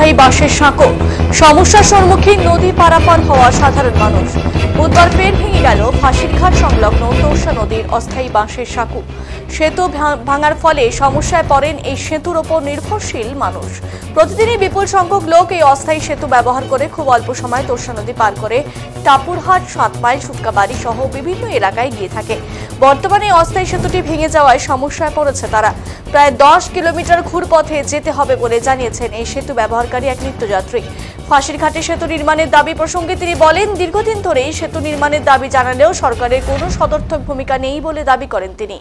অস্থায়ী বাঁশের সাঁকো, সমস্যার সম্মুখীন নদী পারাপার হওয়া সাধারণ মানুষ। বুধবার ফের ভেঙে গেল ফাঁসিরঘাট সংলগ্ন তোরসা নদীর অস্থায়ী বাঁশের সাঁকো। সেতু ভাঙার ফলে সমস্যায় পড়েন এই সেতুর ওপর নির্ভরশীল মানুষ। প্রতিদিনই বিপুল সংখ্যক লোক এই অস্থায়ী সেতু ব্যবহার করে খুব অল্প সময় তোরসা নদী পার করে টাপুরহাট, 7 মাইল, সুটকাবাড়ি সহ বিভিন্ন এলাকায় গিয়ে থাকে। বর্তমানে অস্থায়ী সেতুটি ভেঙে যাওয়ায় সমস্যায় পড়েছে তারা। প্রায় 10 কিলোমিটার ঘুরপথে যেতে হবে বলে জানিয়েছেন এই সেতু ব্যবহারকারী এক নিত্যযাত্রী। ফাঁসিরঘাটে সেতু নির্মাণের দাবি প্রসঙ্গে তিনি বলেন, দীর্ঘদিন ধরেই সেতু নির্মাণের দাবি জানালেও সরকারের কোনো সদর্থক ভূমিকা নেই বলে দাবি করেন তিনি।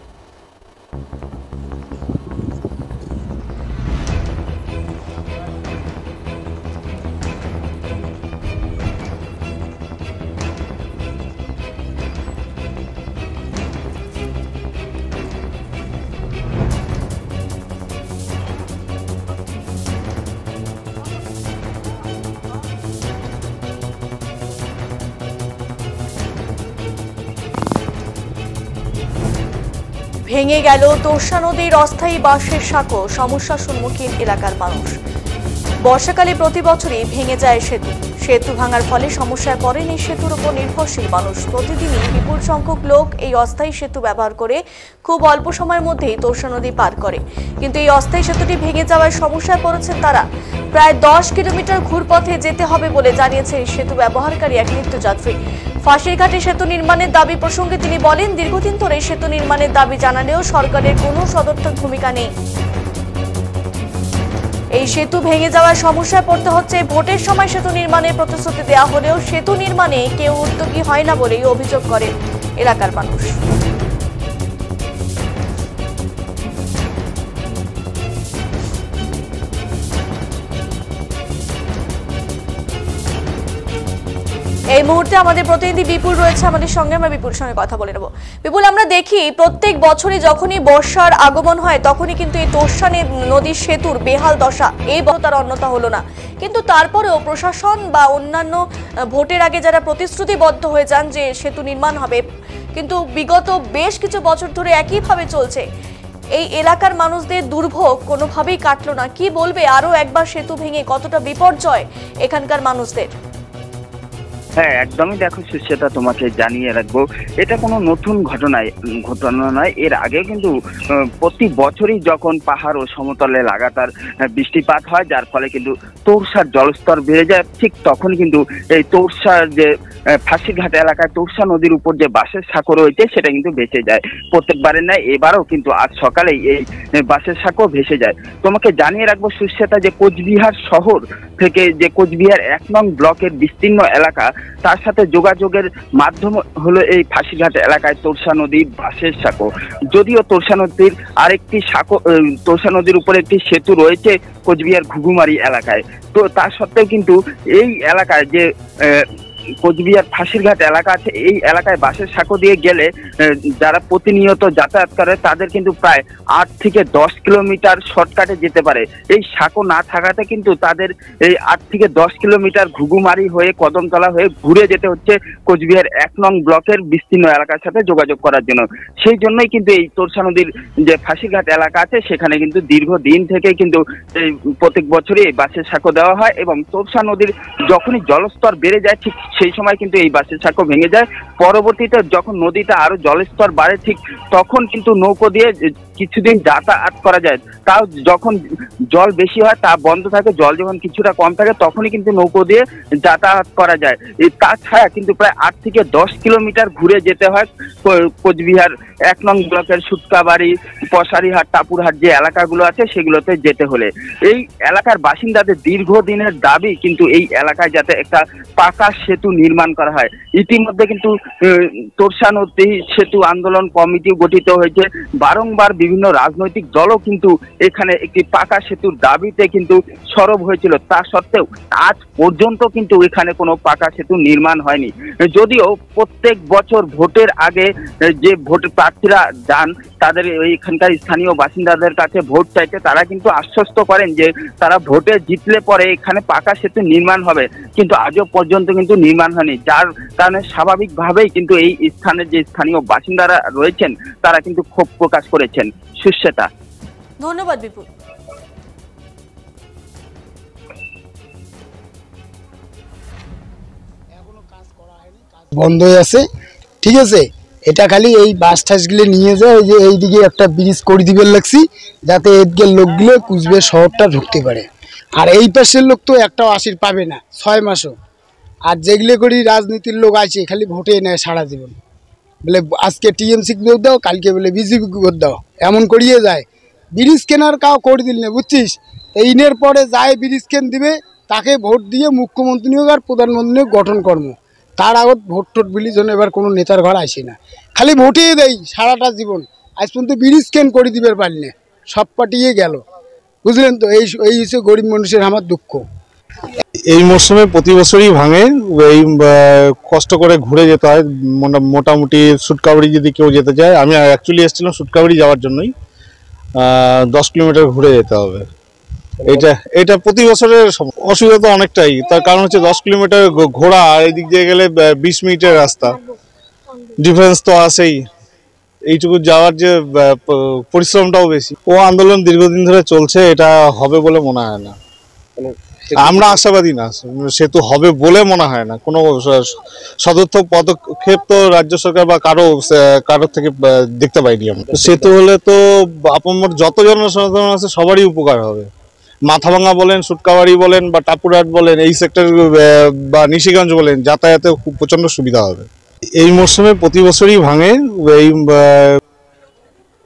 ভেঙে গেল তোরসা নদীর অস্থায়ী বাঁশের সাঁকো, সমস্যার সম্মুখীন এলাকার মানুষ। বর্ষাকালে প্রতি বছরই ভেঙে যায় সেতু ভাঙার ফলে সমস্যায় পড়েন এই সেতুর উপর নির্ভরশীল মানুষ। প্রতিদিনই বিপুল সংখ্যক লোক এই অস্থায়ী সেতু ব্যবহার করে খুব অল্প সময়ের মধ্যেই তোরসা নদী পার করে, কিন্তু এই অস্থায়ী সেতুটি ভেঙে যাওয়ায় সমস্যায় পড়েছেন তারা। প্রায় 10 কিলোমিটার ঘুরপথে যেতে হবে বলে জানিয়েছে এই সেতু ব্যবহারকারী এক নিত্যযাত্রী। ফাঁসিরঘাটে সেতু নির্মাণের দাবি প্রসঙ্গে তিনি বলেন, দীর্ঘদিন ধরে সেতু নির্মাণের দাবি জানালেও সরকারের কোনো সদর্থক ভূমিকা নেই। এই সেতু ভেঙে যাওয়ার সমস্যায় পড়তে হচ্ছে। ভোটের সময় সেতু নির্মাণের প্রতিশ্রুতি দেওয়া হলেও সেতু নির্মাণে কেউ উদ্যোগী হয় না বলেই অভিযোগ করে এলাকার মানুষ। এই মুহূর্তে আমাদের প্রতিনিধি বিপুল রয়েছে আমাদের সঙ্গে, আমরা বিপুলের সঙ্গে কথা বলে নেব। বিপুল, আমরা দেখি প্রত্যেক বছরই যখনই বর্ষার আগমন হয় তখনই কিন্তু এই তোরসা নদীর সেতুর বেহাল দশা। এই বছর তার অন্যতা হলো না, কিন্তু তারপরেও প্রশাসন বা অন্যান্য ভোটের আগে যারা প্রতিশ্রুতিবদ্ধ হয়ে যান যে সেতু নির্মাণ হবে, কিন্তু বিগত বেশ কিছু বছর ধরে একইভাবে চলছে। এই এলাকার মানুষদের দুর্ভোগ কোনোভাবেই কাটলো না। কি বলবে আরো একবার সেতু ভেঙে কতটা বিপর্যয় এখানকার মানুষদের? হ্যাঁ, একদমই। দেখো সেটা তোমাকে জানিয়ে রাখবো, এটা কোনো নতুন ঘটনা নয়। এর আগেও কিন্তু প্রতি বছরই যখন পাহাড় ও সমতলে লাগাতার বৃষ্টিপাত হয়, যার ফলে কিন্তু তোরসার জলস্তর বেড়ে যায়, ঠিক তখন কিন্তু এই তোরসার যে ফাঁসিঘাট এলাকায় তোরসা নদীর উপর যে বাঁশের সাঁকো রয়েছে সেটা কিন্তু ভেসে যায়। প্রত্যেকবারের নয়, এবারও কিন্তু আজ সকালেই এই বাঁশের সাঁকো ভেসে যায়। তোমাকে জানিয়ে রাখবো সুশ্বেতা, যে কোচবিহার শহর থেকে যে কোচবিহার 1 নং ব্লকের বিস্তীর্ণ এলাকা, তার সাথে যোগাযোগের মাধ্যম হলো এই ফাঁসিঘাট এলাকায় তোরসা নদীর বাঁশের সাঁকো। যদিও তোরসা নদীর আরেকটি সাঁকো, তোরসা নদীর উপরে একটি সেতু রয়েছে কোচবিহার ঘুঘুমারি এলাকায়, তো তা সত্ত্বেও কিন্তু এই এলাকায় যে কোচবিহার ফাঁসিরঘাট এলাকা আছে, এই এলাকায় বাঁশের সাঁকো দিয়ে গেলে যারা প্রতিনিয়ত যাতায়াত করে তাদের কিন্তু প্রায় 8 থেকে 10 কিলোমিটার শর্টকাটে যেতে পারে। এই সাঁকো না থাকাতে কিন্তু তাদের এই 8 থেকে 10 কিলোমিটার ঘুঘুমারি হয়ে কদমতলা হয়ে ঘুরে যেতে হচ্ছে কোচবিহার 1 নং ব্লকের বিস্তীর্ণ এলাকার সাথে যোগাযোগ করার জন্য। সেই জন্যই কিন্তু এই তোরসা নদীর যে ফাঁসিঘাট এলাকা আছে সেখানে কিন্তু দীর্ঘদিন থেকে কিন্তু প্রত্যেক বছরই এই বাঁশের সাঁকো দেওয়া হয়, এবং তোরসা নদীর যখনই জলস্তর বেড়ে যায় ঠিক সেই সময় কিন্তু এই বাঁশের সাঁকো ভেঙে যায়। পরবর্তীতে যখন নদীটা আরো জলস্তর বাড়ে ঠিক তখন কিন্তু নৌকো দিয়ে কিছুদিন যাতায়াত করা যায়। তাও যখন জল বেশি হয় তা বন্ধ থাকে, জল যখন কিছুটা কম থাকে তখনই কিন্তু নৌকো দিয়ে যাতায়াত করা যায়। তাছাড়া কিন্তু প্রায় 8 থেকে 10 কিলোমিটার ঘুরে যেতে হয় কোচবিহার 1 নং ব্লকের সুটকাবাড়ি, পশারিহাট, টাপুরহাট যে এলাকাগুলো আছে সেগুলোতে যেতে হলে। এই এলাকার বাসিন্দাদের দীর্ঘদিনের দাবি কিন্তু এই এলাকায় যাতে একটা পাকা সেতু নির্মাণ করা হয়। ইতিমধ্যে কিন্তু তোরসা নদী সেতু আন্দোলন কমিটি গঠিত হয়েছে। বারংবার বিভিন্ন রাজনৈতিক দলও কিন্তু এখানে একটি পাকা সেতুর দাবিতে কিন্তু সরব হয়েছিল। তা সত্ত্বেও আজ পর্যন্ত কিন্তু এখানে কোনো পাকা সেতু নির্মাণ হয়নি। যদিও প্রত্যেক বছর ভোটের আগে যে ভোট প্রার্থীরা যান তাদের এখানকার স্থানীয় বাসিন্দাদের কাছে ভোট চাইতে, তারা কিন্তু আশ্বস্ত করেন যে তারা ভোটে জিতলে পরে এখানে পাকা সেতু নির্মাণ হবে, কিন্তু আজও পর্যন্ত কিন্তু নির্মাণ হয়নি। যার কারণে স্বাভাবিকভাবেই কিন্তু এই স্থানের যে স্থানীয় বাসিন্দারা রয়েছেন তারা কিন্তু ক্ষোভ প্রকাশ করেছেন। সুশ্বেতা, ধন্যবাদ বিপুল। বন্ধ হয়ে আছে, ঠিক আছে। এটা খালি এই বাস টাসগুলো নিয়ে যায়, ওই যে এইদিকে একটা ব্রিজ করে দিবে লাগছি, যাতে এদিকে লোকগুলো কুচবিহার শহরটা ঢুকতে পারে। আর এই পাশের লোক তো একটাও আশির পাবে না 6 মাসও। আর যেগুলো করি রাজনীতির লোক আছে খালি ভোটে নেয় সারা জীবন, বলে আজকে টিএমসি ভোট দাও, কালকে বলে বিজেপি ভোট দাও, এমন করিয়ে যায়। ব্রিজ কেনার কাউ করে দিল না, বুঝছিস। এইনের পরে যায় ব্রিজ কেন দিবে, তাকে ভোট দিয়ে মুখ্যমন্ত্রী হোক আর প্রধানমন্ত্রী হোক গঠন কর্ম, তার আগত ভোট টোট বিলির জন্য এবার কোনো নেতার ঘর আসে না, খালি ভোটেই দেয় সারাটা জীবন। আজ পর্যন্ত ব্রিজ কেন করে দিবে পারলে না, সব পাঠিয়ে গেল, বুঝলেন তো। এই হচ্ছে গরিব মানুষের আমার দুঃখ। এই মরশুমে প্রতি বছরই ভাঙে, এই কষ্ট করে ঘুরে যেতে হয়। মোটামুটি সুটকাবাড়ি যদি কেউ যেতে চায়, আমি অ্যাকচুয়ালি এসেছিলাম সুটকাবাড়ি যাওয়ার জন্যই, 10 কিলোমিটার ঘুরে যেতে হবে। এটা প্রতি বছরের অসুবিধা তো অনেকটাই, তার কারণ হচ্ছে 10 কিলোমিটার ঘোরা, আর এই দিক দিয়ে গেলে 20 মিনিটের রাস্তা, ডিফারেন্স তো আছেই। এইটুকু যাওয়ার যে পরিশ্রমটাও বেশি। ও আন্দোলন দীর্ঘদিন ধরে চলছে, এটা হবে বলে মনে হয় না। আমরা আশাবাদী না, সেতু হবে বলে মনে হয় না। কোনো সদর্থক পদক্ষেপ তো রাজ্য সরকার বা কারোর থেকে দেখতে পাইনি আমরা। সেতু হলে তো আপনার যত জনসাধারণ আছে সবারই উপকার হবে। মাথাভাঙা বলেন, সুটকাবাড়ি বলেন বা টাপুরহাট বলেন, এই সেক্টর বা নিশিগঞ্জ বলেন, যাতায়াতে খুব প্রচন্ড সুবিধা হবে। এই মরশুমে প্রতি বছরই ভাঙে, এই